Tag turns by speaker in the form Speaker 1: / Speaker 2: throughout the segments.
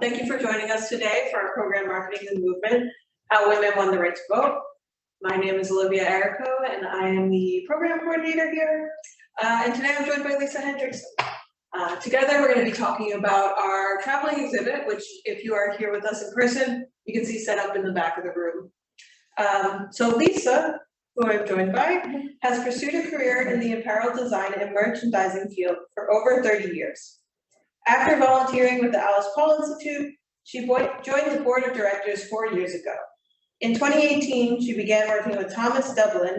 Speaker 1: Thank you for joining us today for our program Marketing the Movement, How Women Won the Right to Vote. My name is Olivia Errico and I am the program coordinator here. And today I'm joined by Lisa Hendrickson. Together we're going to be talking about our traveling exhibit, which if you are here with us in person, you can see set up in the back of the room. So Lisa, who I'm joined by, has pursued a career in the apparel design and merchandising field for over 30 years. After volunteering with the Alice Paul Institute, she joined the board of directors 4 years ago. In 2018, she began working with Thomas Dublin,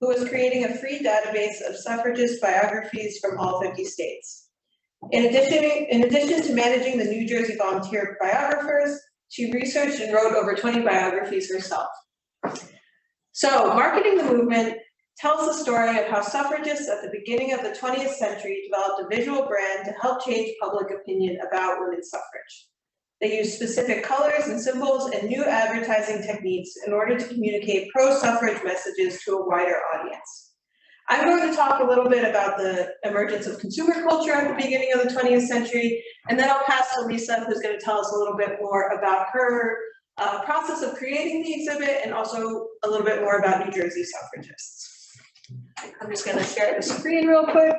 Speaker 1: who was creating a free database of suffragist biographies from all 50 states. In addition to managing the New Jersey volunteer biographers, she researched and wrote over 20 biographies herself. So, Marketing the Movement tells the story of how suffragists at the beginning of the 20th century developed a visual brand to help change public opinion about women's suffrage. They used specific colors and symbols and new advertising techniques in order to communicate pro-suffrage messages to a wider audience. I'm going to talk a little bit about the emergence of consumer culture at the beginning of the 20th century, and then I'll pass to Lisa, who's going to tell us a little bit more about her process of creating the exhibit and also a little bit more about New Jersey suffragists. I'm just going to share the screen real quick.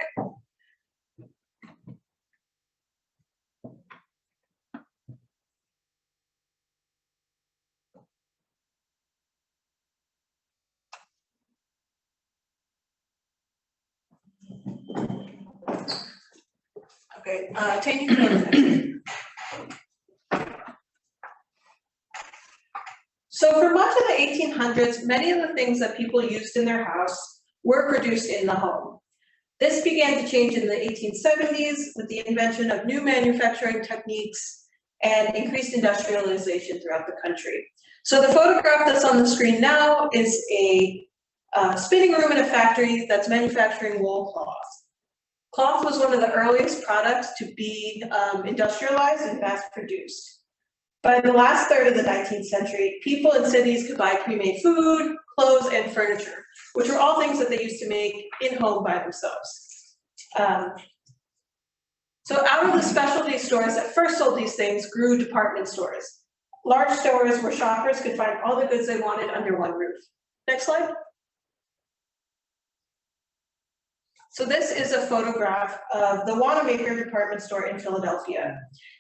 Speaker 1: Okay, Tane, you can go to the next one. So for much of the 1800s, many of the things that people used in their house were produced in the home. This began to change in the 1870s with the invention of new manufacturing techniques and increased industrialization throughout the country. So the photograph that's on the screen now is a spinning room in a factory that's manufacturing wool cloth. Cloth was one of the earliest products to be industrialized and mass-produced. By the last third of the 19th century, people in cities could buy pre-made food, clothes, and furniture, which were all things that they used to make in-home by themselves. So out of the specialty stores that first sold these things grew department stores. Large stores where shoppers could find all the goods they wanted under one roof. Next slide. So this is a photograph of the Wanamaker department store in Philadelphia.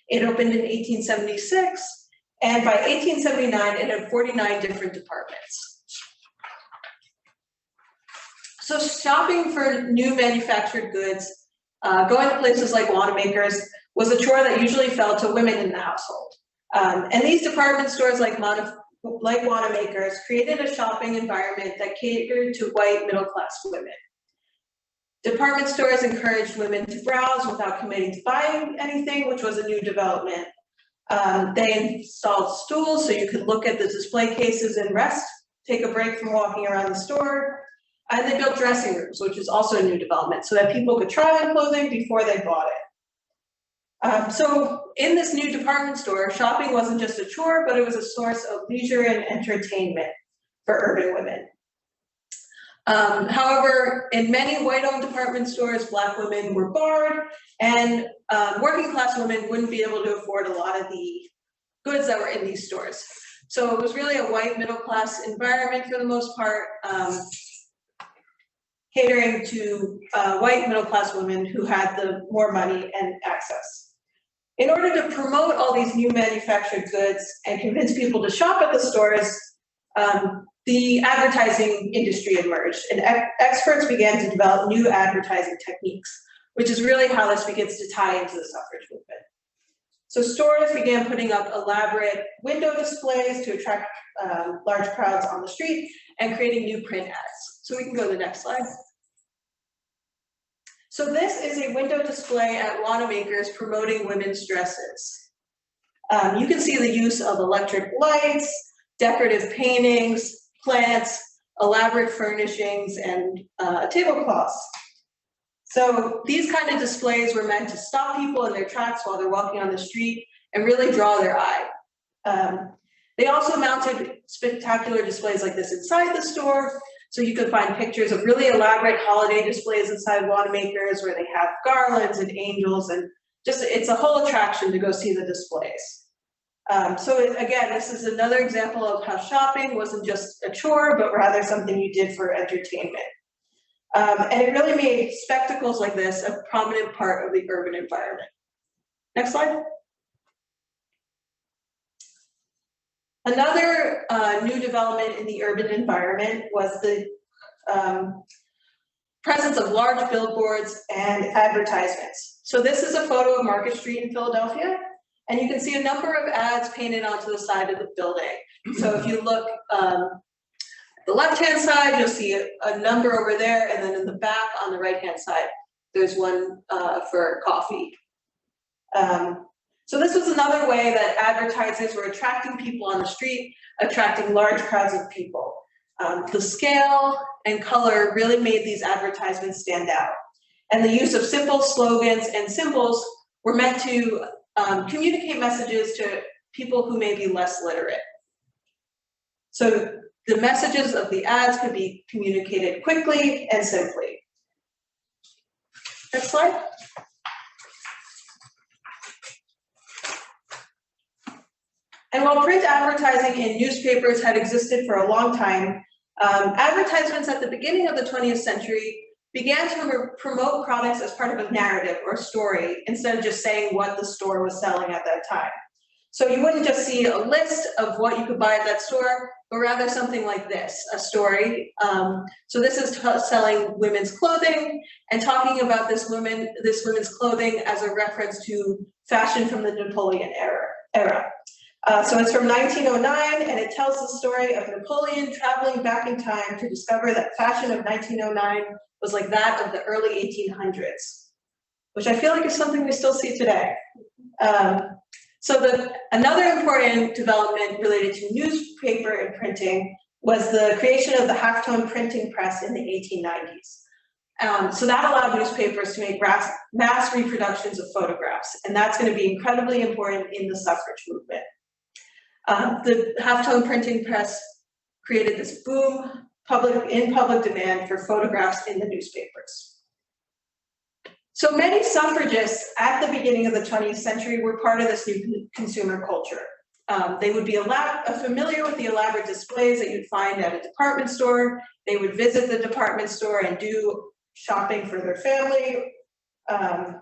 Speaker 1: It opened in 1876, and by 1879, it had 49 different departments. So shopping for new manufactured goods, going to places like Wanamaker's was a chore that usually fell to women in the household. And these department stores like Wanamaker's created a shopping environment that catered to white middle-class women. Department stores encouraged women to browse without committing to buying anything, which was a new development. They installed stools so you could look at the display cases and rest, take a break from walking around the store. And they built dressing rooms, which is also a new development, so that people could try on clothing before they bought it. So in this new department store, shopping wasn't just a chore, but it was a source of leisure and entertainment for urban women. However, in many white-owned department stores, Black women were barred, and working-class women wouldn't be able to afford a lot of the goods that were in these stores. So it was really a white middle-class environment for the most part, catering to white middle-class women who had the more money and access. In order to promote all these new manufactured goods and convince people to shop at the stores, the advertising industry emerged, and experts began to develop new advertising techniques, which is really how this begins to tie into the suffrage movement. So stores began putting up elaborate window displays to attract large crowds on the street and creating new print ads. So we can go to the next slide. So this is a window display at Wanamaker's promoting women's dresses. You can see the use of electric lights, decorative paintings, plants, elaborate furnishings, and tablecloths. So these kind of displays were meant to stop people in their tracks while they're walking on the street and really draw their eye. They also mounted spectacular displays like this inside the store, so you could find pictures of really elaborate holiday displays inside Wanamaker's where they have garlands and angels and it's a whole attraction to go see the displays. Again, this is another example of how shopping wasn't just a chore, but rather something you did for entertainment. And it really made spectacles like this a prominent part of the urban environment. Next slide. Another new development in the urban environment was the presence of large billboards and advertisements. So this is a photo of Market Street in Philadelphia, and you can see a number of ads painted onto the side of the building. So if you look the left-hand side, you'll see a number over there, and then in the back on the right-hand side, there's one for coffee. So this was another way that advertisers were attracting people on the street, attracting large crowds of people. The scale and color really made these advertisements stand out. And the use of simple slogans and symbols were meant to communicate messages to people who may be less literate. So the messages of the ads could be communicated quickly and simply. Next slide. And while print advertising in newspapers had existed for a long time, advertisements at the beginning of the 20th century began to promote products as part of a narrative or story instead of just saying what the store was selling at that time. So you wouldn't just see a list of what you could buy at that store, but rather something like this, a story. So this is selling women's clothing and talking about this women's clothing as a reference to fashion from the Napoleon era. So it's from 1909, and it tells the story of Napoleon traveling back in time to discover that fashion of 1909 was like that of the early 1800s, which I feel like is something we still see today. Another important development related to newspaper and printing was the creation of the halftone printing press in the 1890s. So that allowed newspapers to make mass reproductions of photographs, and that's going to be incredibly important in the suffrage movement. The halftone printing press created this boom in public demand for photographs in the newspapers. So many suffragists at the beginning of the 20th century were part of this new consumer culture. They would be familiar with the elaborate displays that you'd find at a department store. They would visit the department store and do shopping for their family. And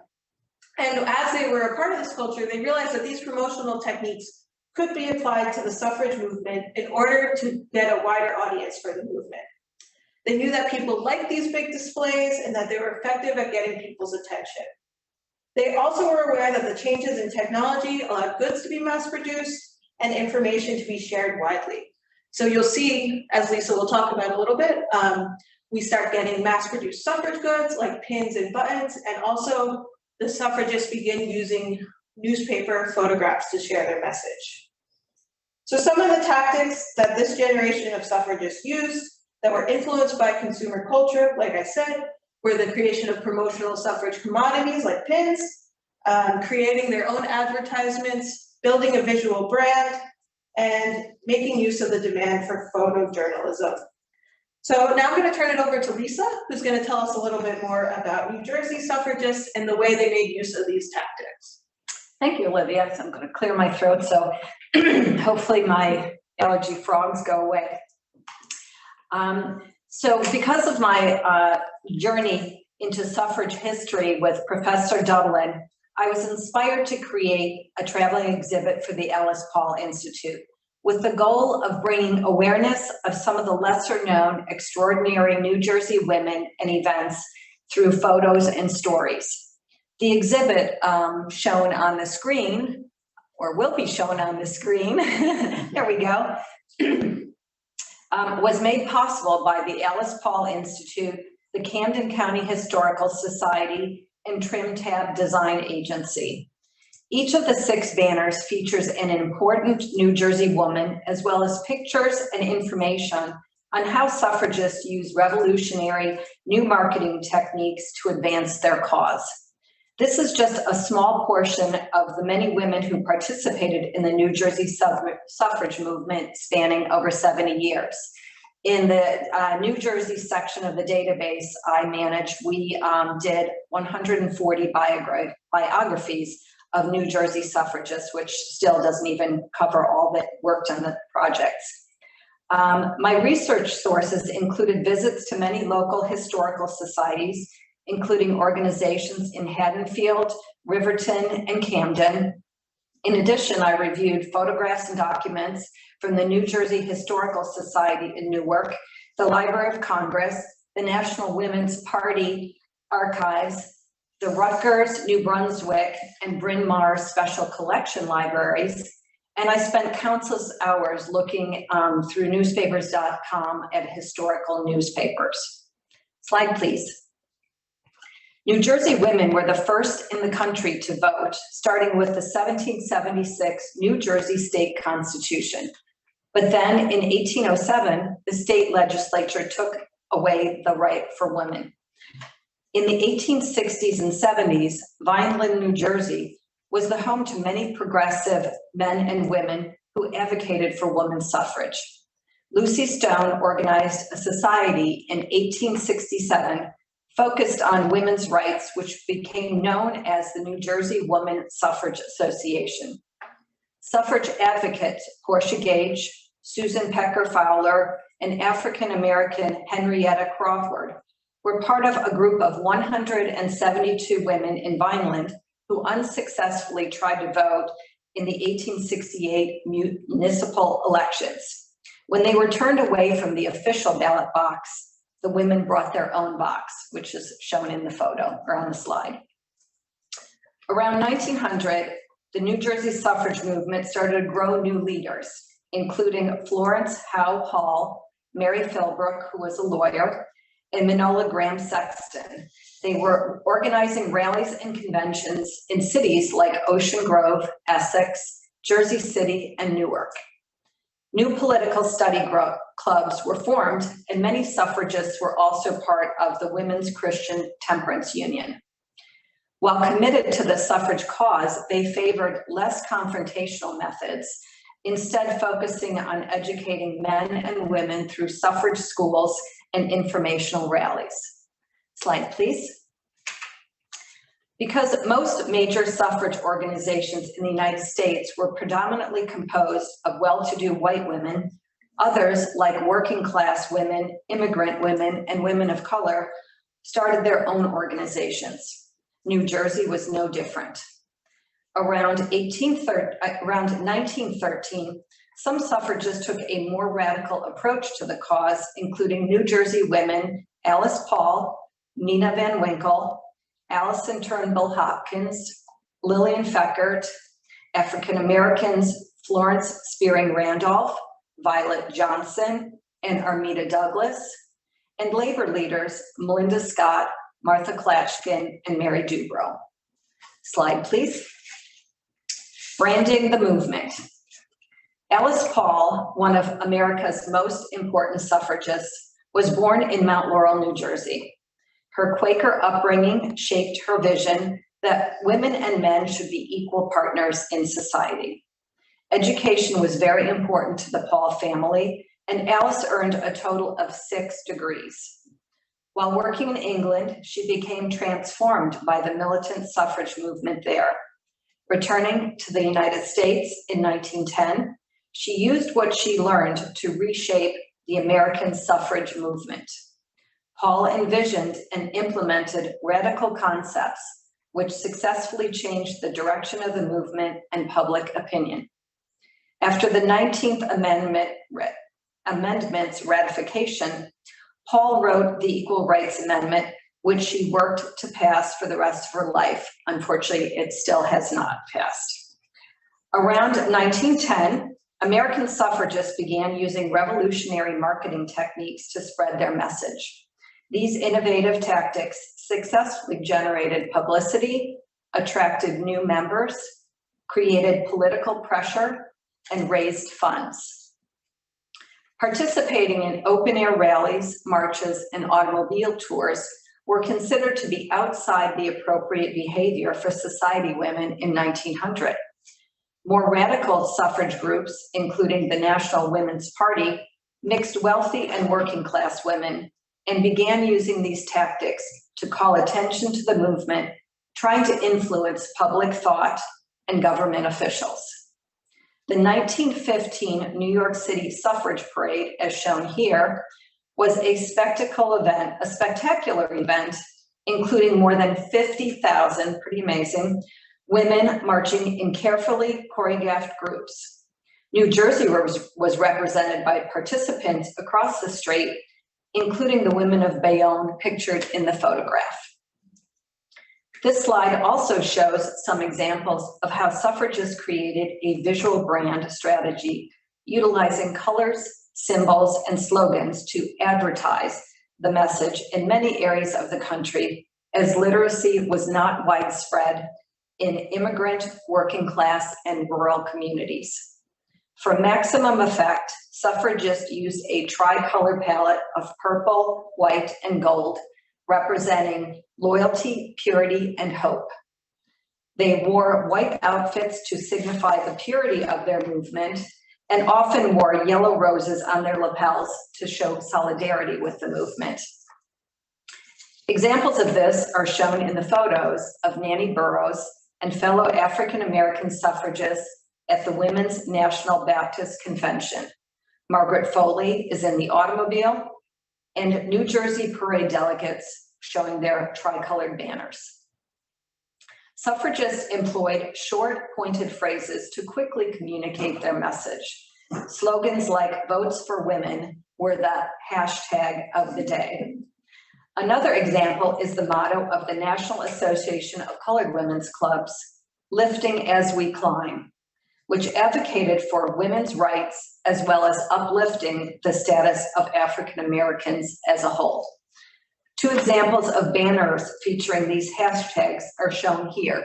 Speaker 1: as they were a part of this culture, they realized that these promotional techniques could be applied to the suffrage movement in order to get a wider audience for the movement. They knew that people liked these big displays and that they were effective at getting people's attention. They also were aware that the changes in technology allowed goods to be mass-produced and information to be shared widely. So you'll see, as Lisa will talk about a little bit, we start getting mass-produced suffrage goods like pins and buttons, and also the suffragists begin using newspaper photographs to share their message. So some of the tactics that this generation of suffragists used that were influenced by consumer culture, like I said, were the creation of promotional suffrage commodities like pins, creating their own advertisements, building a visual brand, and making use of the demand for photojournalism. So now I'm going to turn it over to Lisa, who's going to tell us a little bit more about New Jersey suffragists and the way they made use of these tactics.
Speaker 2: Thank you, Olivia. So I'm going to clear my throat, so hopefully my allergy frogs go away. So because of my journey into suffrage history with Professor Dublin, I was inspired to create a traveling exhibit for the Alice Paul Institute with the goal of bringing awareness of some of the lesser known extraordinary New Jersey women and events through photos and stories. The exhibit shown on the screen, or will be shown on the screen, there we go, was made possible by the Alice Paul Institute, the Camden County Historical Society, and Trim Tab Design Agency. Each of the 6 banners features an important New Jersey woman, as well as pictures and information on how suffragists use revolutionary new marketing techniques to advance their cause. This is just a small portion of the many women who participated in the New Jersey suffrage movement spanning over 70 years. In the New Jersey section of the database I manage, we did 140 biographies of New Jersey suffragists, which still doesn't even cover all that worked on the projects. My research sources included visits to many local historical societies, including organizations in Haddonfield, Riverton, and Camden. In addition, I reviewed photographs and documents from the New Jersey Historical Society in Newark, the Library of Congress, the National Women's Party archives, the Rutgers, New Brunswick, and Bryn Mawr Special Collection libraries, and I spent countless hours looking through newspapers.com at historical newspapers. Slide, please. New Jersey women were the first in the country to vote, starting with the 1776 New Jersey State Constitution. But then in 1807, the state legislature took away the right for women. In the 1860s and 70s, Vineland, New Jersey was the home to many progressive men and women who advocated for women's suffrage. Lucy Stone organized a society in 1867 focused on women's rights, which became known as the New Jersey Woman Suffrage Association. Suffrage advocates Portia Gage, Susan Pecker Fowler, and African-American Henrietta Crawford were part of a group of 172 women in Vineland who unsuccessfully tried to vote in the 1868 municipal elections. When they were turned away from the official ballot box, the women brought their own box, which is shown in the photo or on the slide. Around 1900, the New Jersey suffrage movement started to grow new leaders, including Florence Howe Hall, Mary Philbrook, who was a lawyer, and Manola Graham Sexton. They were organizing rallies and conventions in cities like Ocean Grove, Essex, Jersey City, and Newark. New political study clubs were formed, and many suffragists were also part of the Women's Christian Temperance Union. While committed to the suffrage cause, they favored less confrontational methods, instead focusing on educating men and women through suffrage schools and informational rallies. Slide, please. Because most major suffrage organizations in the United States were predominantly composed of well-to-do white women, others, like working class women, immigrant women, and women of color, started their own organizations. New Jersey was no different. Around 1913, some suffragists took a more radical approach to the cause, including New Jersey women Alice Paul, Nina Van Winkle, Allison Turnbull Hopkins, Lillian Feckert, African Americans Florence Spearing Randolph, Violet Johnson, and Armida Douglas, and labor leaders Melinda Scott, Martha Klatchkin, and Mary Dubrow. Slide, please. Branding the movement. Alice Paul, one of America's most important suffragists, was born in Mount Laurel, New Jersey. Her Quaker upbringing shaped her vision that women and men should be equal partners in society. Education was very important to the Paul family, and Alice earned a total of 6 degrees. While working in England, she became transformed by the militant suffrage movement there. Returning to the United States in 1910, she used what she learned to reshape the American suffrage movement. Paul envisioned and implemented radical concepts which successfully changed the direction of the movement and public opinion. After the 19th Amendment's ratification, Paul wrote the Equal Rights Amendment, which she worked to pass for the rest of her life. Unfortunately, it still has not passed. Around 1910, American suffragists began using revolutionary marketing techniques to spread their message. These innovative tactics successfully generated publicity, attracted new members, created political pressure, and raised funds. Participating in open-air rallies, marches, and automobile tours were considered to be outside the appropriate behavior for society women in 1900. More radical suffrage groups, including the National Women's Party, mixed wealthy and working class women, and began using these tactics to call attention to the movement, trying to influence public thought and government officials. The 1915 New York City suffrage parade, as shown here, was a spectacular event, including more than 50,000, pretty amazing, women marching in carefully choreographed groups. New Jersey was represented by participants across the strait, including the women of Bayonne pictured in the photograph. This slide also shows some examples of how suffragists created a visual brand strategy, utilizing colors, symbols, and slogans to advertise the message in many areas of the country, as literacy was not widespread in immigrant, working class, and rural communities. For maximum effect, suffragists used a tricolor palette of purple, white, and gold, representing loyalty, purity, and hope. They wore white outfits to signify the purity of their movement, and often wore yellow roses on their lapels to show solidarity with the movement. Examples of this are shown in the photos of Nanny Burroughs and fellow African-American suffragists at the Women's National Baptist Convention. Margaret Foley is in the automobile, and New Jersey parade delegates showing their tricolored banners. Suffragists employed short, pointed phrases to quickly communicate their message. Slogans like "Votes for Women" were the hashtag of the day. Another example is the motto of the National Association of Colored Women's Clubs, "Lifting as we climb," which advocated for women's rights as well as uplifting the status of African Americans as a whole. Two examples of banners featuring these hashtags are shown here.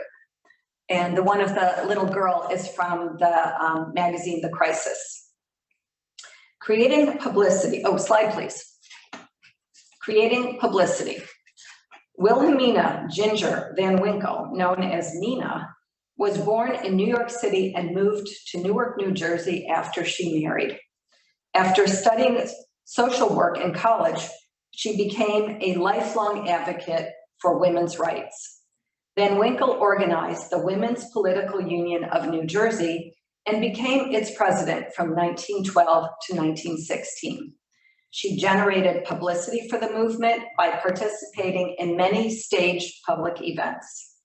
Speaker 2: And the one of the little girl is from the magazine, The Crisis. Creating publicity, slide please. Creating publicity. Wilhelmina Ginger Van Winkle, known as Nina, was born in New York City and moved to Newark, New Jersey after she married. After studying social work in college, she became a lifelong advocate for women's rights. Van Winkle organized the Women's Political Union of New Jersey and became its president from 1912 to 1916. She generated publicity for the movement by participating in many staged public events.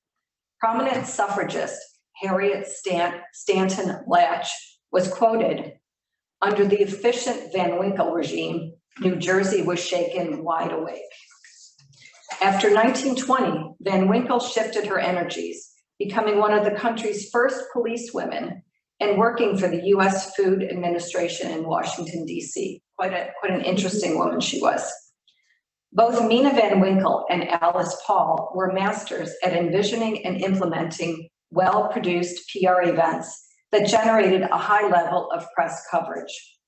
Speaker 2: Prominent suffragist Harriet Stanton Latch was quoted, "Under the efficient Van Winkle regime, New Jersey was shaken wide awake." After 1920, Van Winkle shifted her energies, becoming one of the country's first policewomen and working for the U.S. Food Administration in Washington, D.C. Quite an interesting woman she was. Both Mina Van Winkle and Alice Paul were masters at envisioning and implementing well-produced PR events that generated a high level of press coverage.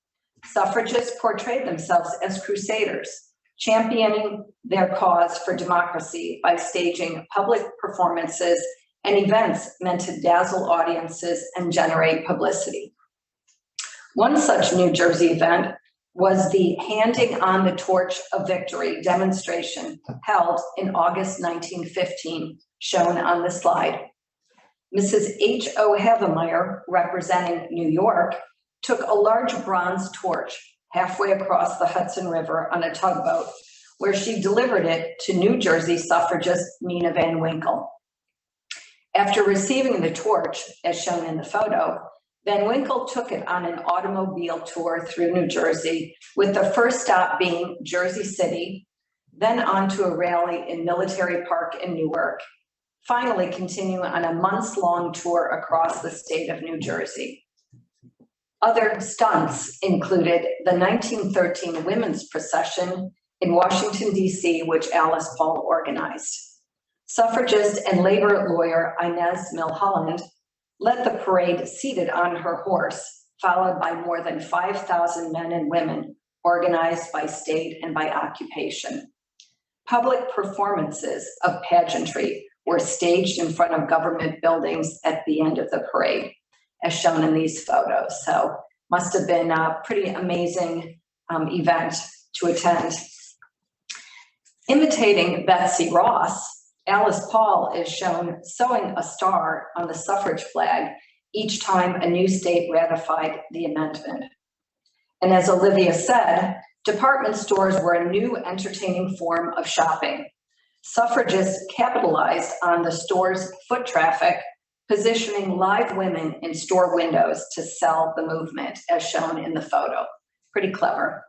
Speaker 2: Suffragists portrayed themselves as crusaders, championing their cause for democracy by staging public performances and events meant to dazzle audiences and generate publicity. One such New Jersey event was the Handing on the Torch of Victory demonstration held in August 1915, shown on the slide. Mrs. H.O. Havemeyer, representing New York, took a large bronze torch halfway across the Hudson River on a tugboat, where she delivered it to New Jersey suffragist Mina Van Winkle. After receiving the torch, as shown in the photo, Van Winkle took it on an automobile tour through New Jersey, with the first stop being Jersey City, then on to a rally in Military Park in Newark, finally continuing on a months-long tour across the state of New Jersey. Other stunts included the 1913 Women's Procession in Washington, D.C., which Alice Paul organized. Suffragist and labor lawyer Inez Milholland led the parade seated on her horse, followed by more than 5,000 men and women organized by state and by occupation. Public performances of pageantry were staged in front of government buildings at the end of the parade, as shown in these photos. So must have been pretty amazing event to attend. Imitating Betsy Ross, Alice Paul is shown sewing a star on the suffrage flag each time a new state ratified the amendment. And as Olivia said, department stores were a new entertaining form of shopping. Suffragists capitalized on the store's foot traffic, positioning live women in store windows to sell the movement, as shown in the photo. Pretty clever.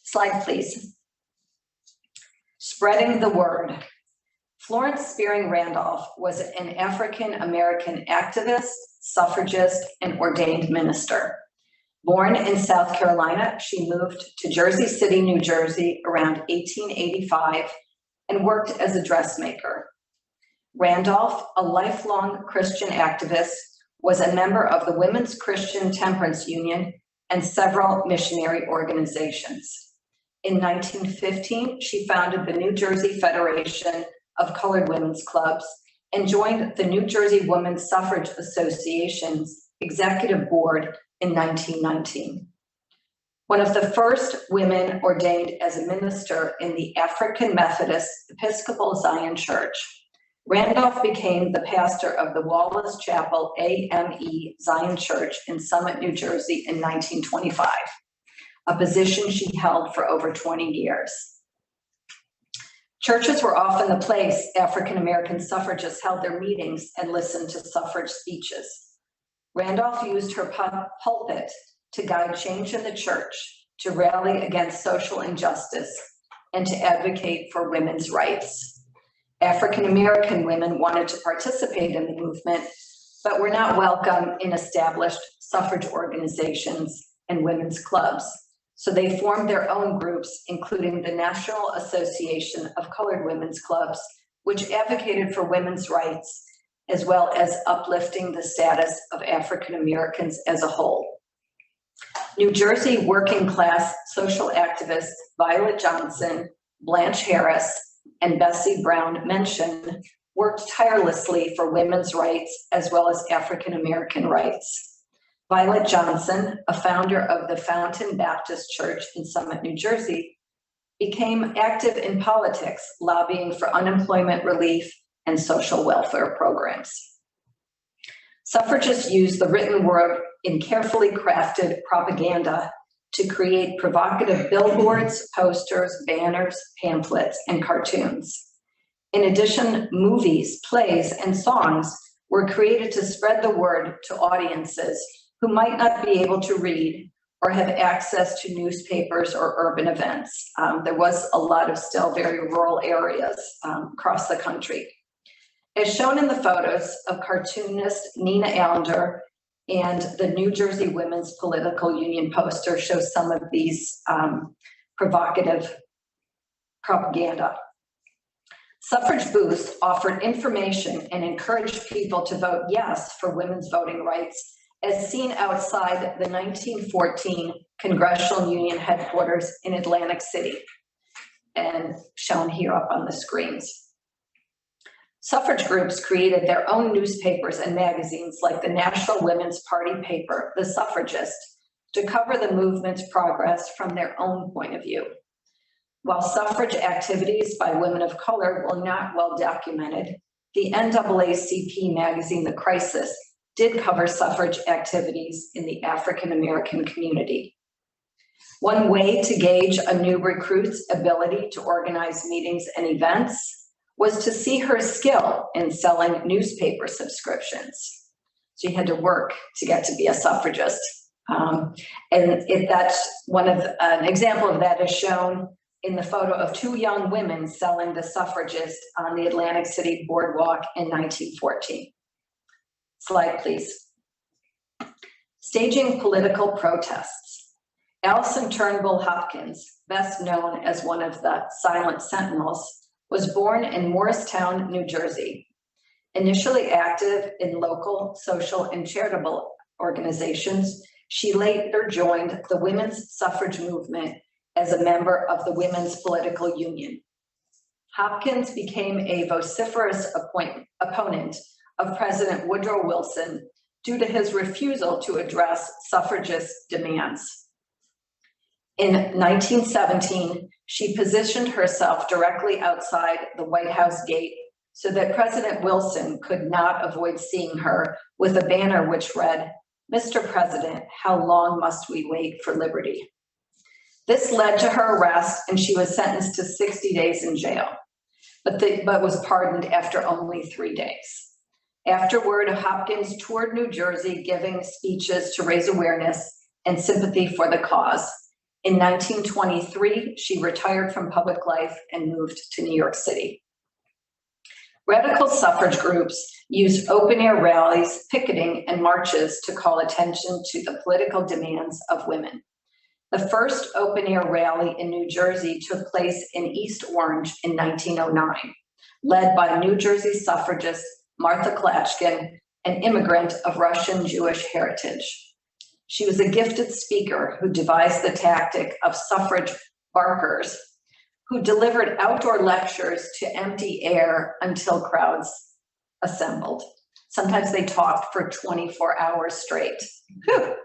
Speaker 2: Slide, please. Spreading the word. Florence Spearing Randolph was an African-American activist, suffragist, and ordained minister. Born in South Carolina, she moved to Jersey City, New Jersey around 1885 and worked as a dressmaker. Randolph, a lifelong Christian activist, was a member of the Women's Christian Temperance Union and several missionary organizations. In 1915, she founded the New Jersey Federation of Colored Women's Clubs and joined the New Jersey Women's Suffrage Association's executive board in 1919. One of the first women ordained as a minister in the African Methodist Episcopal Zion Church, Randolph became the pastor of the Wallace Chapel AME Zion Church in Summit, New Jersey in 1925, a position she held for over 20 years. Churches were often the place African-American suffragists held their meetings and listened to suffrage speeches. Randolph used her pulpit to guide change in the church, to rally against social injustice, and to advocate for women's rights. African-American women wanted to participate in the movement, but were not welcome in established suffrage organizations and women's clubs. So they formed their own groups, including the National Association of Colored Women's Clubs, which advocated for women's rights, as well as uplifting the status of African Americans as a whole. New Jersey working class social activists Violet Johnson, Blanche Harris, and Bessie Brown Mention worked tirelessly for women's rights as well as African American rights. Violet Johnson, a founder of the Fountain Baptist Church in Summit, New Jersey, became active in politics, lobbying for unemployment relief and social welfare programs. Suffragists used the written word in carefully crafted propaganda to create provocative billboards, posters, banners, pamphlets, and cartoons. In addition, movies, plays, and songs were created to spread the word to audiences who might not be able to read or have access to newspapers or urban events. There was a lot of still very rural areas across the country. As shown in the photos of cartoonist Nina Allender and the New Jersey Women's Political Union poster shows some of these provocative propaganda. Suffrage booths offered information and encouraged people to vote yes for women's voting rights, as seen outside the 1914 Congressional Union headquarters in Atlantic City, and shown here up on the screens. Suffrage groups created their own newspapers and magazines like the National Women's Party paper, The Suffragist, to cover the movement's progress from their own point of view. While suffrage activities by women of color were not well documented, the NAACP magazine, The Crisis, did cover suffrage activities in the African American community. One way to gauge a new recruit's ability to organize meetings and events was to see her skill in selling newspaper subscriptions. So you had to work to get to be a suffragist. An example of that is shown in the photo of two young women selling The Suffragist on the Atlantic City boardwalk in 1914. Slide, please. Staging political protests. Allison Turnbull Hopkins, best known as one of the Silent Sentinels, was born in Morristown, New Jersey. Initially active in local social and charitable organizations, she later joined the women's suffrage movement as a member of the Women's Political Union. Hopkins became a vociferous opponent of President Woodrow Wilson due to his refusal to address suffragist demands. In 1917, she positioned herself directly outside the White House gate so that President Wilson could not avoid seeing her with a banner which read, "Mr. President, how long must we wait for liberty?" This led to her arrest, and she was sentenced to 60 days in jail, but was pardoned after only 3 days. Afterward, Hopkins toured New Jersey, giving speeches to raise awareness and sympathy for the cause. In 1923, she retired from public life and moved to New York City. Radical suffrage groups used open-air rallies, picketing, and marches to call attention to the political demands of women. The first open-air rally in New Jersey took place in East Orange in 1909, led by New Jersey suffragist Martha Klatchkin, an immigrant of Russian Jewish heritage. She was a gifted speaker who devised the tactic of suffrage barkers, who delivered outdoor lectures to empty air until crowds assembled. Sometimes they talked for 24 hours straight. Whew.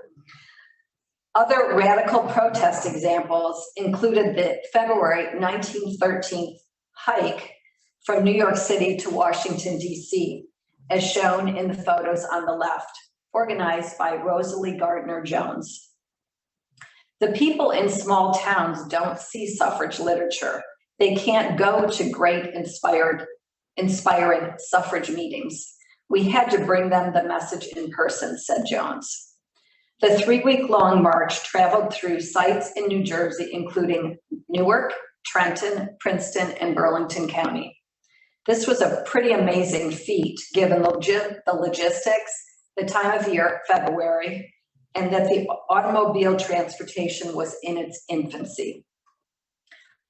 Speaker 2: Other radical protest examples included the February 1913 hike from New York City to Washington, D.C., as shown in the photos on the left, organized by Rosalie Gardner Jones. The people in small towns don't see suffrage literature. They can't go to great inspiring suffrage meetings. We had to bring them the message in person, said Jones. The 3-week-long march traveled through sites in New Jersey, including Newark, Trenton, Princeton, and Burlington County. This was a pretty amazing feat, given the logistics, the time of year, February, and that the automobile transportation was in its infancy.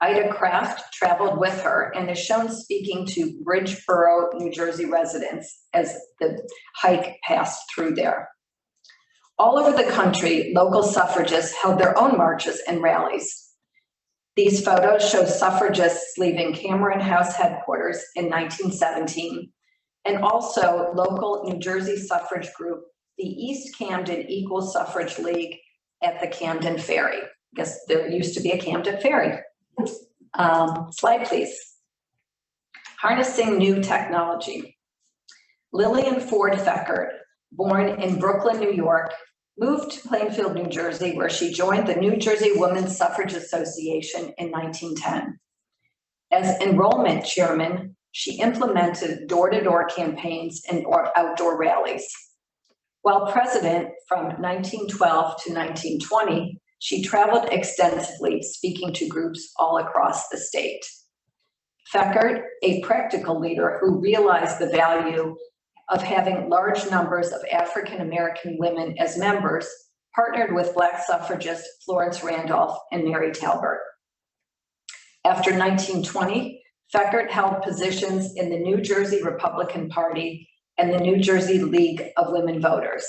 Speaker 2: Ida Kraft traveled with her and is shown speaking to Bridgeboro, New Jersey residents as the hike passed through there. All over the country, local suffragists held their own marches and rallies. These photos show suffragists leaving Cameron House headquarters in 1917, and also local New Jersey suffrage group, the East Camden Equal Suffrage League at the Camden Ferry. I guess there used to be a Camden Ferry. Slide, please. Harnessing new technology. Lillian Ford Feckert, born in Brooklyn, New York, moved to Plainfield, New Jersey, where she joined the New Jersey Women's Suffrage Association in 1910. As enrollment chairman, she implemented door-to-door campaigns and outdoor rallies. While president from 1912 to 1920, she traveled extensively, speaking to groups all across the state. Feckert, a practical leader who realized the value of having large numbers of African-American women as members, partnered with Black suffragists Florence Randolph and Mary Talbert. After 1920, Feckert held positions in the New Jersey Republican Party and the New Jersey League of Women Voters.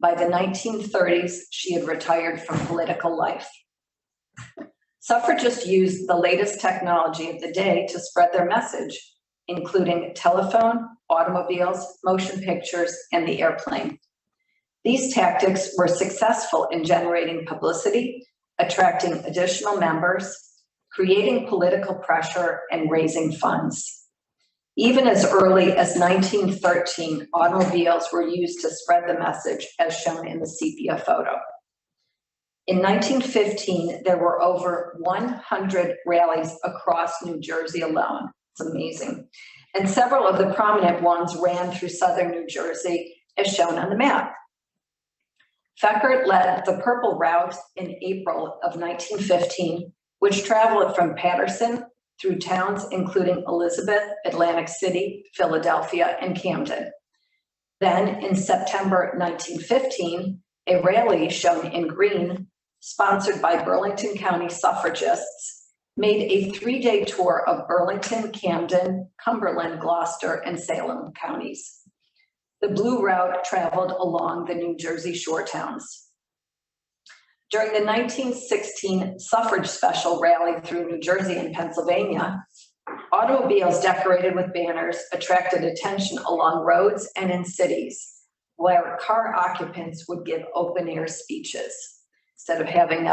Speaker 2: By the 1930s, she had retired from political life. Suffragists used the latest technology of the day to spread their message, including telephone, automobiles, motion pictures, and the airplane. These tactics were successful in generating publicity, attracting additional members, creating political pressure, and raising funds. Even as early as 1913, automobiles were used to spread the message, as shown in the sepia photo. In 1915, there were over 100 rallies across New Jersey alone. It's amazing. And several of the prominent ones ran through southern New Jersey, as shown on the map. Feckert led the Purple Route in April of 1915, which traveled from Paterson through towns including Elizabeth, Atlantic City, Philadelphia, and Camden. Then in September 1915, a rally shown in green, sponsored by Burlington County suffragists, made a 3-day tour of Burlington, Camden, Cumberland, Gloucester, and Salem counties. The blue route traveled along the New Jersey shore towns. During the 1916 suffrage special rally through New Jersey and Pennsylvania, automobiles decorated with banners attracted attention along roads and in cities, where car occupants would give open-air speeches. Instead of having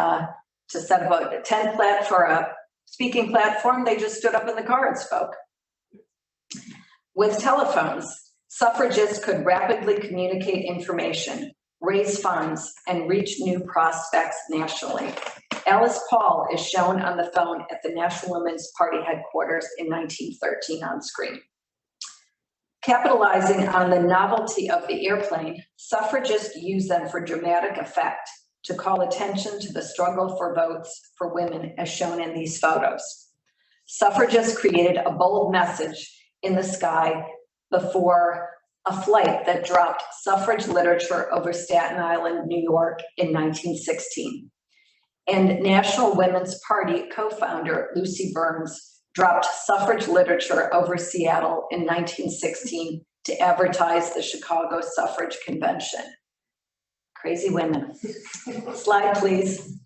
Speaker 2: to set about a tent for a speaking platform. They just stood up in the car and spoke. With telephones, suffragists could rapidly communicate information, raise funds, and reach new prospects nationally. Alice Paul is shown on the phone at the National Women's Party headquarters in 1913 on screen. Capitalizing on the novelty of the airplane, suffragists used them for dramatic effect to call attention to the struggle for votes for women as shown in these photos. Suffragists created a bold message in the sky before a flight that dropped suffrage literature over Staten Island, New York in 1916. And National Women's Party co-founder Lucy Burns dropped suffrage literature over Seattle in 1916 to advertise the Chicago Suffrage Convention. Crazy women. Slide, please.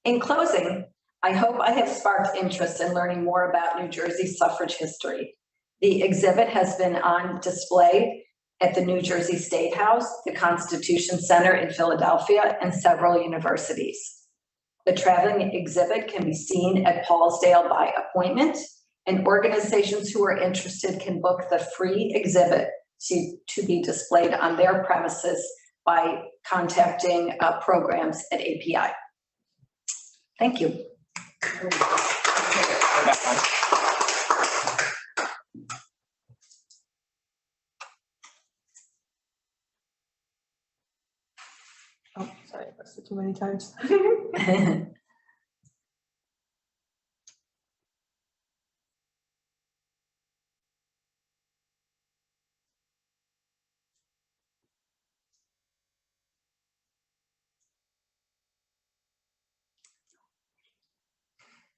Speaker 2: In closing, I hope I have sparked interest in learning more about New Jersey suffrage history. The exhibit has been on display at the New Jersey State House, the Constitution Center in Philadelphia, and several universities. The traveling exhibit can be seen at Paulsdale by appointment, and organizations who are interested can book the free exhibit to be displayed on their premises by contacting programs at API. Thank you.
Speaker 1: Oh, sorry, I pressed it too many times.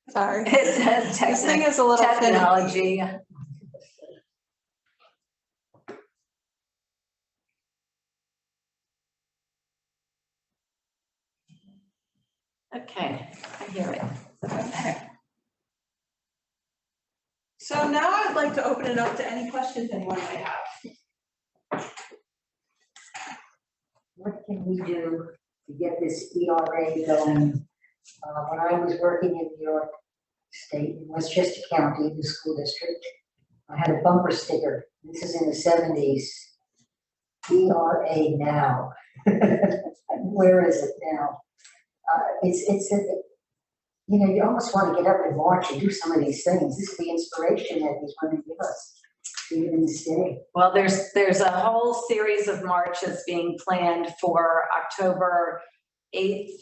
Speaker 1: Sorry.
Speaker 2: It says
Speaker 1: This thing is a little
Speaker 2: technology. Okay, I hear it.
Speaker 1: Okay. So now I'd like to open it up to any questions anyone might have.
Speaker 3: What can we do to get this ERA going? When I was working in New York State, in Westchester County, the school district, I had a bumper sticker. This is in the 70s. ERA now. Where is it now? You almost want to get up and march and do some of these things. This is the inspiration that these women give us, even in this day.
Speaker 2: Well, there's a whole series of marches being planned for October 8th,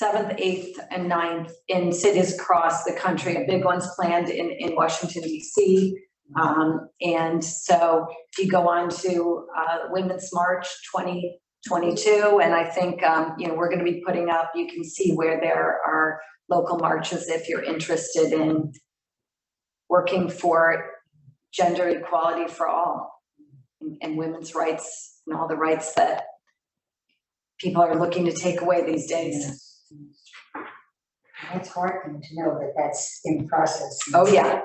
Speaker 2: 7th, 8th, and 9th in cities across the country. A big one's planned in Washington, D.C. And so if you go on to Women's March 2022, and I think, we're going to be putting up, you can see where there are local marches if you're interested in working for gender equality for all and women's rights and all the rights that people are looking to take away these days.
Speaker 3: Yes. It's heartening to know that that's in process.
Speaker 2: Oh, yeah.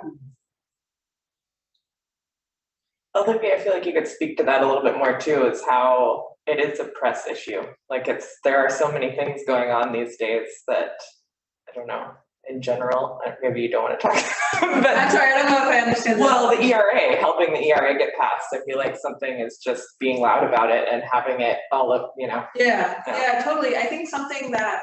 Speaker 4: Olivia, I feel like you could speak to that a little bit more too, is how it is a press issue. Like there are so many things going on these days that, I don't know, in general, maybe you don't want to talk about, but
Speaker 1: I'm sorry, I don't know if I understand.
Speaker 4: well, the ERA, helping the ERA get passed, I feel like something is just being loud about it and having it all up,
Speaker 1: Yeah, totally. I think something that,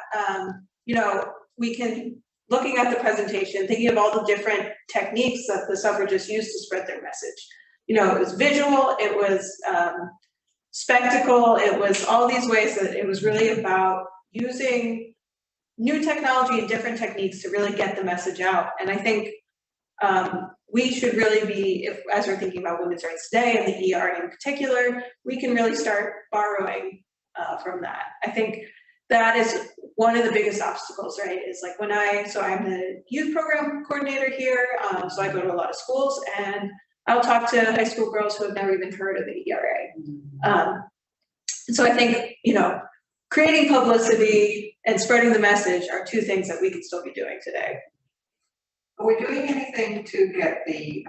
Speaker 1: we can, looking at the presentation, thinking of all the different techniques that the suffragists used to spread their message. It was visual, it was spectacle, it was all these ways that it was really about using new technology and different techniques to really get the message out. And I think we should really be, as we're thinking about women's rights today and the ERA in particular, we can really start borrowing from that. I think that is one of the biggest obstacles, right? Is like so I'm the youth program coordinator here, so I go to a lot of schools and I'll talk to high school girls who have never even heard of the ERA. So I think, creating publicity and spreading the message are two things that we could still be doing today.
Speaker 5: Are we doing anything to get the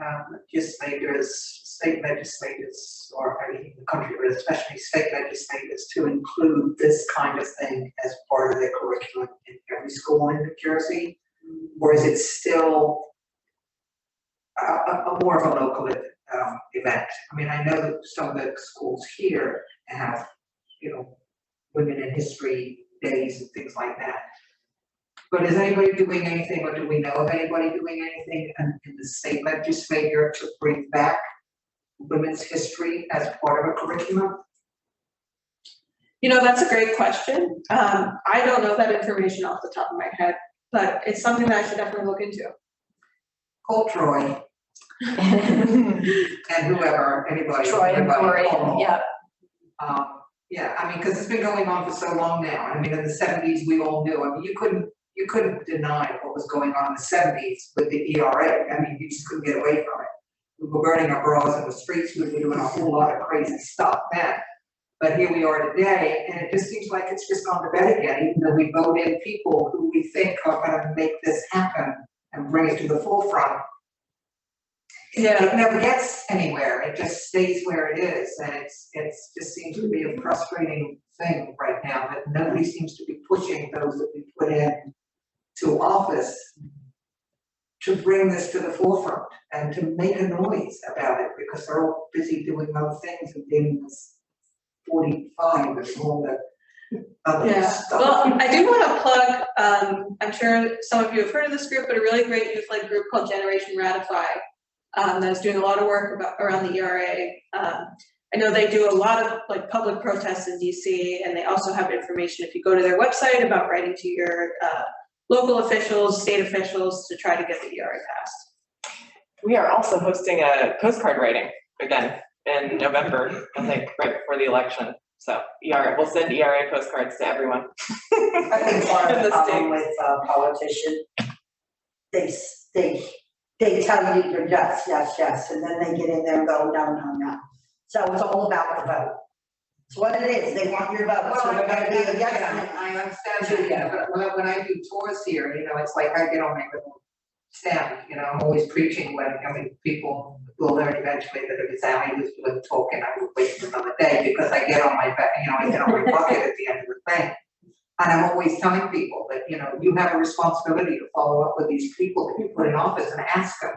Speaker 5: legislators, state legislators, or maybe the country, but especially state legislators, to include this kind of thing as part of their curriculum in every school in New Jersey? Or is it still a more of a local event? I mean, I know that some of the schools here have, you know, women in history days and things like that. But is anybody doing anything, or do we know of anybody doing anything in the state legislature to bring back women's history as part of a curriculum?
Speaker 1: You know, that's a great question. I don't know that information off the top of my head, but it's something that I should definitely look into.
Speaker 5: Call Troy. And whoever, anybody.
Speaker 2: Troy and
Speaker 5: everybody
Speaker 2: Corey,
Speaker 5: call.
Speaker 2: yeah.
Speaker 5: Yeah, I mean, because it's been going on for so long now. I mean, in the 70s, we all knew. I mean, you couldn't deny what was going on in the 70s with the ERA. I mean, you just couldn't get away from it. We were burning our bras in the streets. We were doing a whole lot of crazy stuff then. But here we are today, and it just seems like it's just gone to bed again, even though we vote in people who we think are going to make this happen and bring it to the forefront.
Speaker 1: Yeah.
Speaker 5: It never gets anywhere. It just stays where it is, and it's just seems to be a frustrating thing right now that nobody seems to be pushing those that we put in to office to bring this to the forefront and to make a noise about it, because they're all busy doing other things and being this 45 and all the other
Speaker 1: Yeah,
Speaker 5: stuff.
Speaker 1: well, I do want to plug, I'm sure some of you have heard of this group, but a really great youth-led group called Generation Ratify that's doing a lot of work around the ERA. I know they do a lot of like public protests in DC, and they also have information if you go to their website about writing to your local officials, state officials to try to get the ERA passed.
Speaker 4: We are also hosting a postcard writing again in November, I think, right before the election. So we'll send ERA postcards to everyone.
Speaker 6: I think part of
Speaker 4: in
Speaker 6: the
Speaker 4: the
Speaker 6: problem with politicians, they tell you you're yes, and then they get in there and go, no. So it's all about the vote. It's what it is, they want your vote, so they're gonna be a yes.
Speaker 5: I understand that, but when I do tours here, you know, it's like I get on my little stand, you know, I'm always preaching when, I mean, people will learn eventually that if it's Sally who's doing the talking, I will wait for another day, because I get on my back, you know, I get on my bucket at the end of the thing. And I'm always telling people that, you know, you have a responsibility to follow up with these people that you put in office and ask them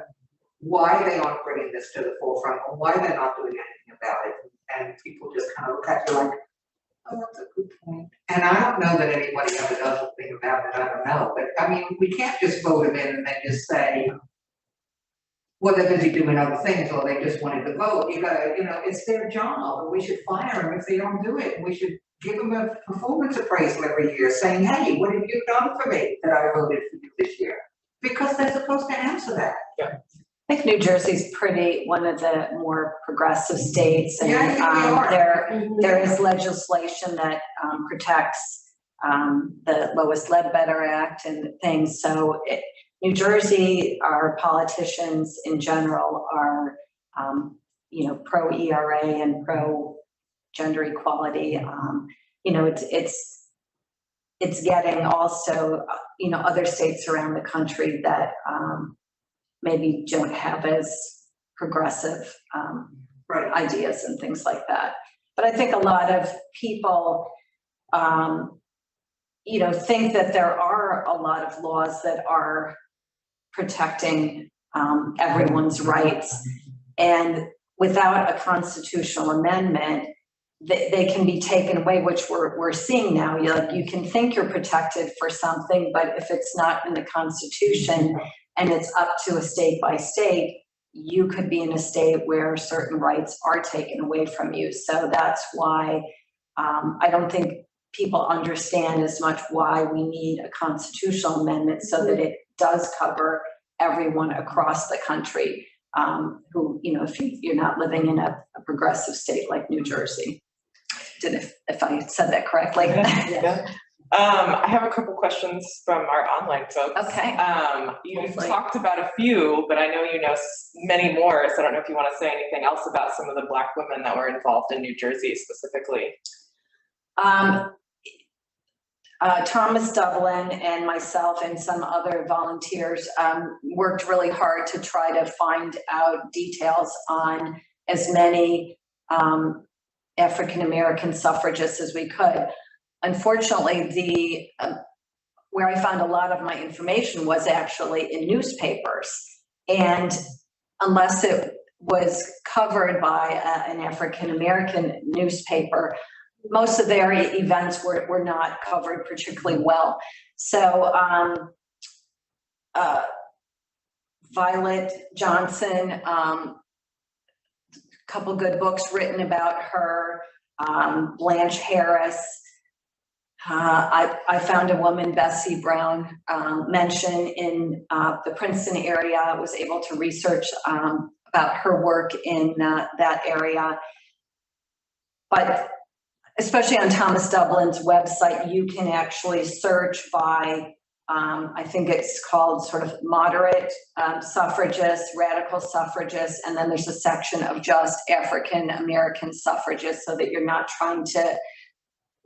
Speaker 5: why they aren't bringing this to the forefront, or why they're not doing anything about it. And people just kind of look at you like, oh, that's a good point. And I don't know that anybody ever does a thing about it, I don't know. But I mean, we can't just vote them in and then just say, well, they're busy doing other things, or they just wanted to vote. You gotta, you know, it's their job, and we should fire them if they don't do it. We should give them a performance appraisal every year saying, hey, what have you done for me that I voted for you this year? Because they're supposed to answer that.
Speaker 4: Yeah.
Speaker 2: I think New Jersey's one of the more progressive states, and there is legislation that protects the Lowest Ledbetter Act and things. So New Jersey, our politicians in general are, you know, pro ERA and pro gender equality. You know, it's getting also, you know, other states around the country that maybe don't have as progressive ideas and things like that. But I think a lot of people, you know, think that there are a lot of laws that are protecting everyone's rights, and without a constitutional amendment, they can be taken away, which we're seeing now. You can think you're protected for something, but if it's not in the Constitution and it's up to a state by state, you could be in a state where certain rights are taken away from you. So that's why I don't think people understand as much why we need a constitutional amendment, so that it does cover everyone across the country who, you know, if you're not living in a progressive state like New Jersey. If I said that correctly.
Speaker 4: Yeah. I have a couple questions from our online folks.
Speaker 2: Okay.
Speaker 4: You've talked about a few, but I know you know many more, so I don't know if you want to say anything else about some of the Black women that were involved in New Jersey specifically.
Speaker 2: Thomas Dublin and myself and some other volunteers worked really hard to try to find out details on as many African-American suffragists as we could. Unfortunately, where I found a lot of my information was actually in newspapers. And unless it was covered by an African-American newspaper, most of their events were not covered particularly well. So Violet Johnson, couple good books written about her, Blanche Harris. I found a woman, Bessie Brown, mentioned in the Princeton area. I was able to research about her work in that area. But especially on Thomas Dublin's website, you can actually search by, I think it's called sort of moderate suffragists, radical suffragists, and then there's a section of just African-American suffragists, so that you're not trying to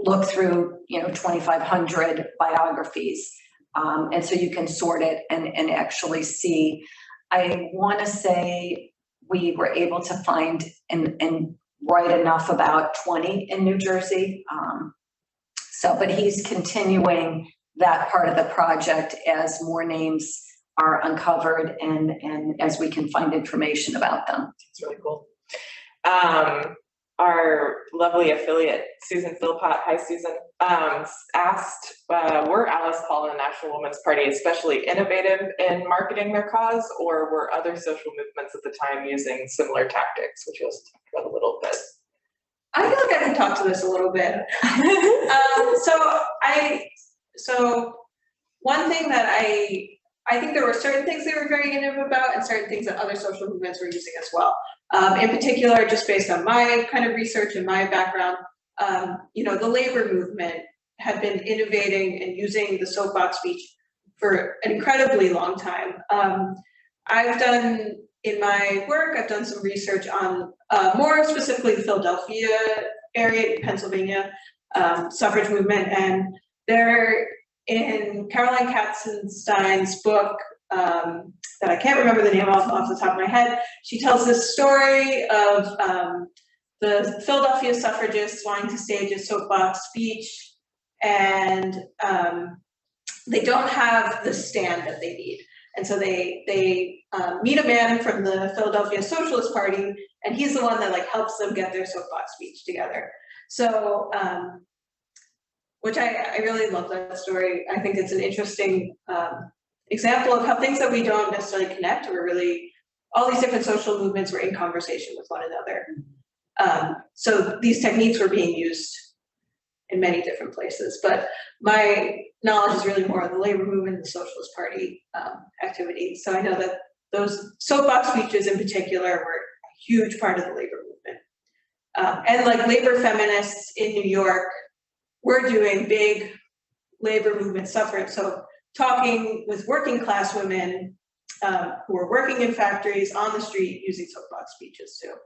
Speaker 2: look through, 2,500 biographies. And so you can sort it and actually see. I want to say we were able to find and write enough about 20 in New Jersey. But he's continuing that part of the project as more names are uncovered and as we can find information about them.
Speaker 4: It's really cool. Our lovely affiliate, Susan Philpott, hi Susan, asked, were Alice Paul and the National Women's Party especially innovative in marketing their cause, or were other social movements at the time using similar tactics, which you'll talk about a little bit?
Speaker 1: I feel like I can talk to this a little bit. So one thing that I think there were certain things they were very innovative about and certain things that other social movements were using as well. In particular, just based on my kind of research and my background, the labor movement had been innovating and using the soapbox speech for an incredibly long time. In my work, I've done some research on more specifically the Philadelphia area, Pennsylvania suffrage movement, and they're in Caroline Katzenstein's book, that I can't remember the name off the top of my head. She tells this story of the Philadelphia suffragists wanting to stage a soapbox speech, and they don't have the stand that they need. And so they meet a man from the Philadelphia Socialist Party, and he's the one that helps them get their soapbox speech together. So, which I really love that story. I think it's an interesting example of how things that we don't necessarily connect, or really all these different social movements were in conversation with one another. So these techniques were being used in many different places, but my knowledge is really more of the labor movement, the Socialist Party activity. So I know that those soapbox speeches in particular were a huge part of the labor movement. And labor feminists in New York were doing big labor movement suffrage. So talking with working class women who were working in factories on the street using soapbox speeches too.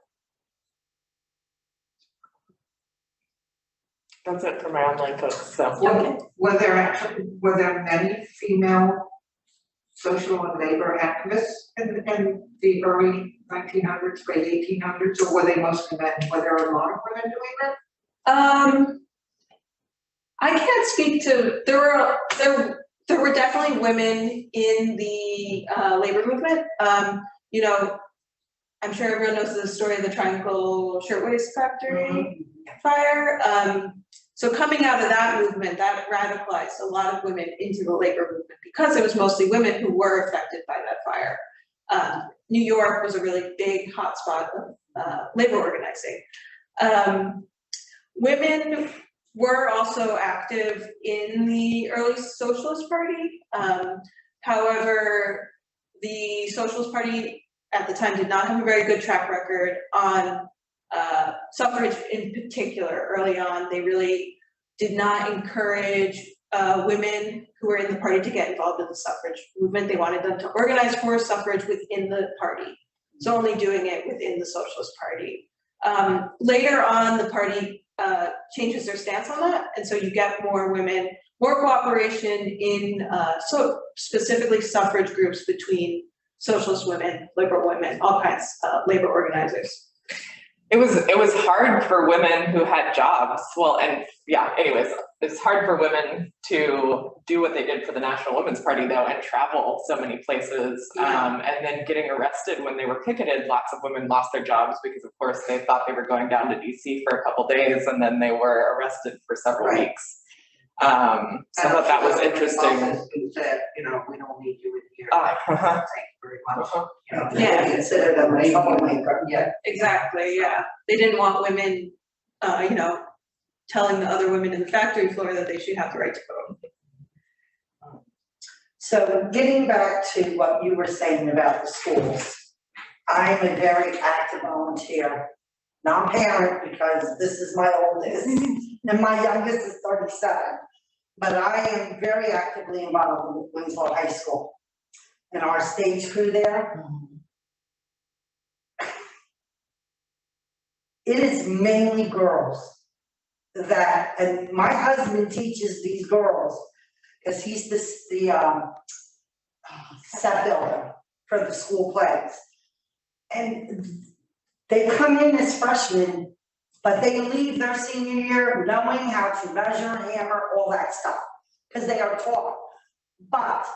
Speaker 4: That's it for my online folks. So
Speaker 1: Okay.
Speaker 5: Were there many female social and labor activists in the early 1900s, late 1800s, or were they mostly men? Were there a lot of women doing that?
Speaker 1: I can't speak to, there were definitely women in the labor movement. I'm sure everyone knows the story of the Triangle Shirtwaist Factory fire. So coming out of that movement, that radicalized a lot of women into the labor movement because it was mostly women who were affected by that fire. New York was a really big hotspot of labor organizing. Women were also active in the early Socialist Party. However, the Socialist Party at the time did not have a very good track record on suffrage in particular. Early on, they really did not encourage women who were in the party to get involved in the suffrage movement. They wanted them to organize for suffrage within the party, so only doing it within the Socialist Party. Later on, the party changes their stance on that, and so you get more women, more cooperation in so specifically suffrage groups between socialist women, liberal women, all kinds of labor organizers.
Speaker 4: it was hard for women who had jobs. Well, and yeah, anyways, it's hard for women to do what they did for the National Women's Party though, and travel so many places. And then getting arrested when they were picketed, lots of women lost their jobs because of course they thought they were going down to DC for a couple days and then they were arrested for several weeks. So I thought that was interesting.
Speaker 5: Who said, you know, we don't need you in here. Thank you very much. You know,
Speaker 1: Yeah.
Speaker 5: they consider them a troublemaker. Yeah.
Speaker 1: Exactly, yeah. They didn't want women, you know, telling the other women in the factory floor that they should have the right to vote.
Speaker 6: So getting back to what you were saying about the schools, I'm a very active volunteer, non-parent because this is my oldest and my youngest is 37. But I am very actively involved with Winslow High School and our stage crew there. It is mainly girls that, and my husband teaches these girls because he's the set builder for the school plays. And they come in as freshmen, but they leave their senior year knowing how to measure, hammer, all that stuff, because they are taught. But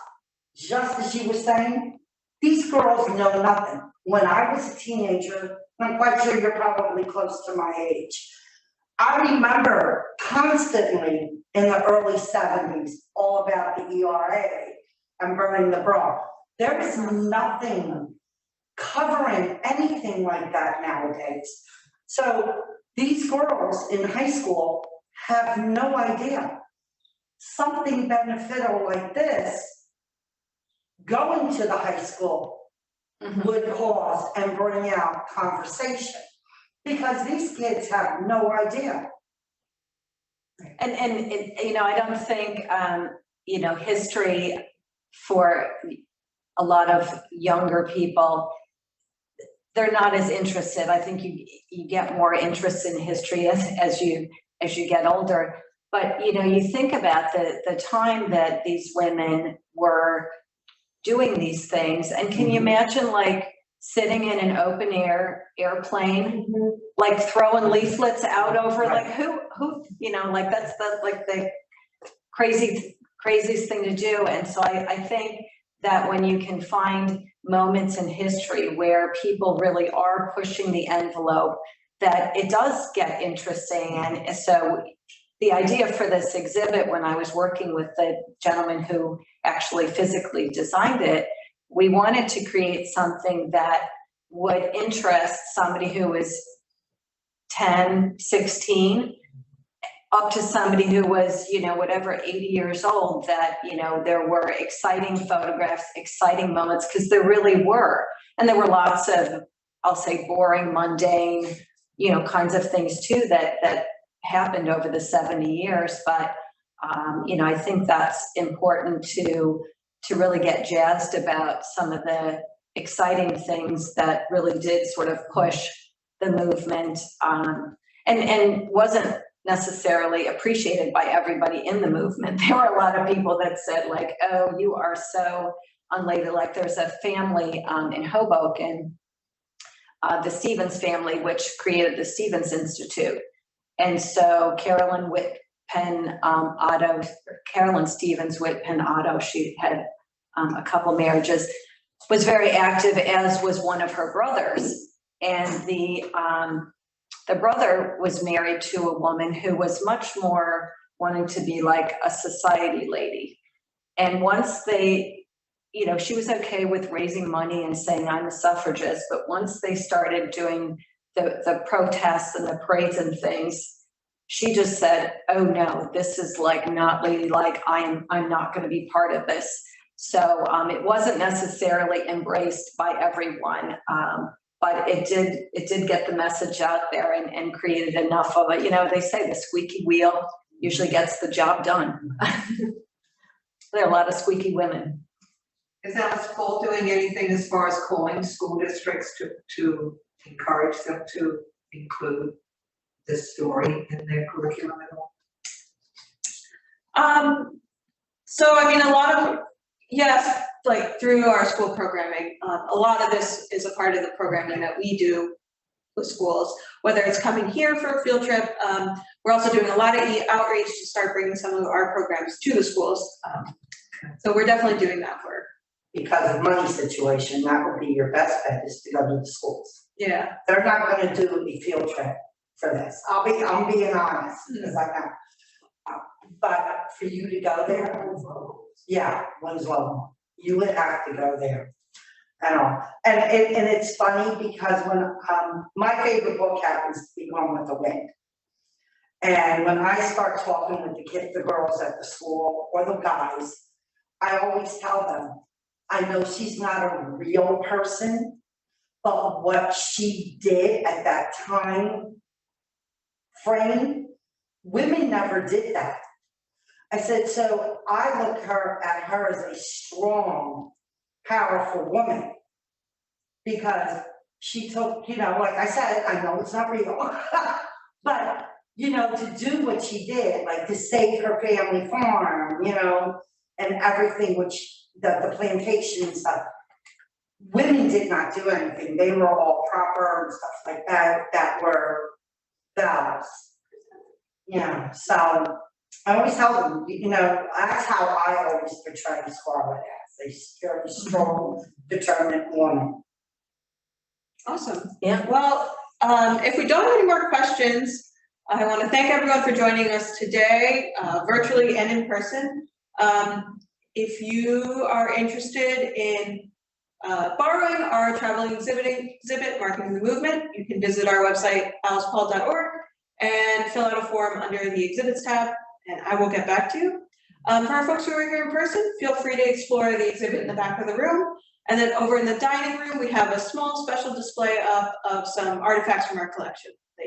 Speaker 6: just as she was saying, these girls know nothing. When I was a teenager, I'm quite sure you're probably close to my age, I remember constantly in the early 70s all about the ERA and burning the bra. There is nothing covering anything like that nowadays. So these girls in high school have no idea. Something beneficial like this, going to the high school, would cause and bring out conversation. Because these kids have no idea.
Speaker 2: And you know, I don't think, you know, history for a lot of younger people, they're not as interested. I think you get more interest in history as you get older. But, you know, you think about the time that these women were doing these things, and can you imagine like sitting in an open air airplane, like throwing leaflets out over, like who, you know, like that's the craziest thing to do. And so I think that when you can find moments in history where people really are pushing the envelope, that it does get interesting. And so the idea for this exhibit, when I was working with the gentleman who actually physically designed it, we wanted to create something that would interest somebody who is 10, 16, up to somebody who was, you know, whatever, 80 years old, that, you know, there were exciting photographs, exciting moments, because there really were. And there were lots of, I'll say, boring, mundane, you know, kinds of things too that happened over the 70 years. But, you know, I think that's important to really get jazzed about some of the exciting things that really did sort of push the movement, and wasn't necessarily appreciated by everybody in the movement. There were a lot of people that said like, oh, you are so unladylike. There's a family in Hoboken, the Stevens family, which created the Stevens Institute. And so Carolyn Stevens Whitpen Otto, she had a couple marriages, was very active, as was one of her brothers. And the brother was married to a woman who was much more wanting to be like a society lady. And once they, you know, she was okay with raising money and saying I'm a suffragist, but once they started doing the protests and the parades and things, she just said, oh no, this is like not ladylike. I'm not going to be part of this. So it wasn't necessarily embraced by everyone, but it did get the message out there and created enough of it. You know, they say the squeaky wheel usually gets the job done. There are a lot of squeaky women.
Speaker 5: Is Alice Paul doing anything as far as calling school districts to encourage them to include this story in their curriculum at all?
Speaker 1: So I mean, a lot of, yes, like through our school programming, a lot of this is a part of the programming that we do with schools, whether it's coming here for a field trip. We're also doing a lot of outreach to start bringing some of our programs to the schools. So we're definitely doing that work.
Speaker 6: Because of money situation, that would be your best bet is to go to the schools.
Speaker 1: Yeah.
Speaker 6: They're not gonna do a field trip for this. I'm being honest, because I know. But for you to go there, yeah, Winslow, you would have to go there. And it's funny because when, my favorite book happens to be Gone with the Wind. And when I start talking with the kids, the girls at the school, or the guys, I always tell them, I know she's not a real person, but what she did at that time frame, women never did that. I said, so I look at her as a strong, powerful woman. Because she took, like I said, I know it's not real, but, to do what she did, like to save her family farm, and everything, which the plantation and stuff. Women did not do anything. They were all proper and stuff like that were bells. So I always tell them, that's how I always portray Scarlett as a very strong, determined woman.
Speaker 1: Awesome.
Speaker 2: Yeah.
Speaker 1: Well, if we don't have any more questions, I want to thank everyone for joining us today, virtually and in person. If you are interested in borrowing our traveling exhibit, Marketing the Movement, you can visit our website, alicepaul.org, and fill out a form under the exhibits tab, and I will get back to you. For our folks who are here in person, feel free to explore the exhibit in the back of the room. And then over in the dining room, we have a small special display of some artifacts from our collection.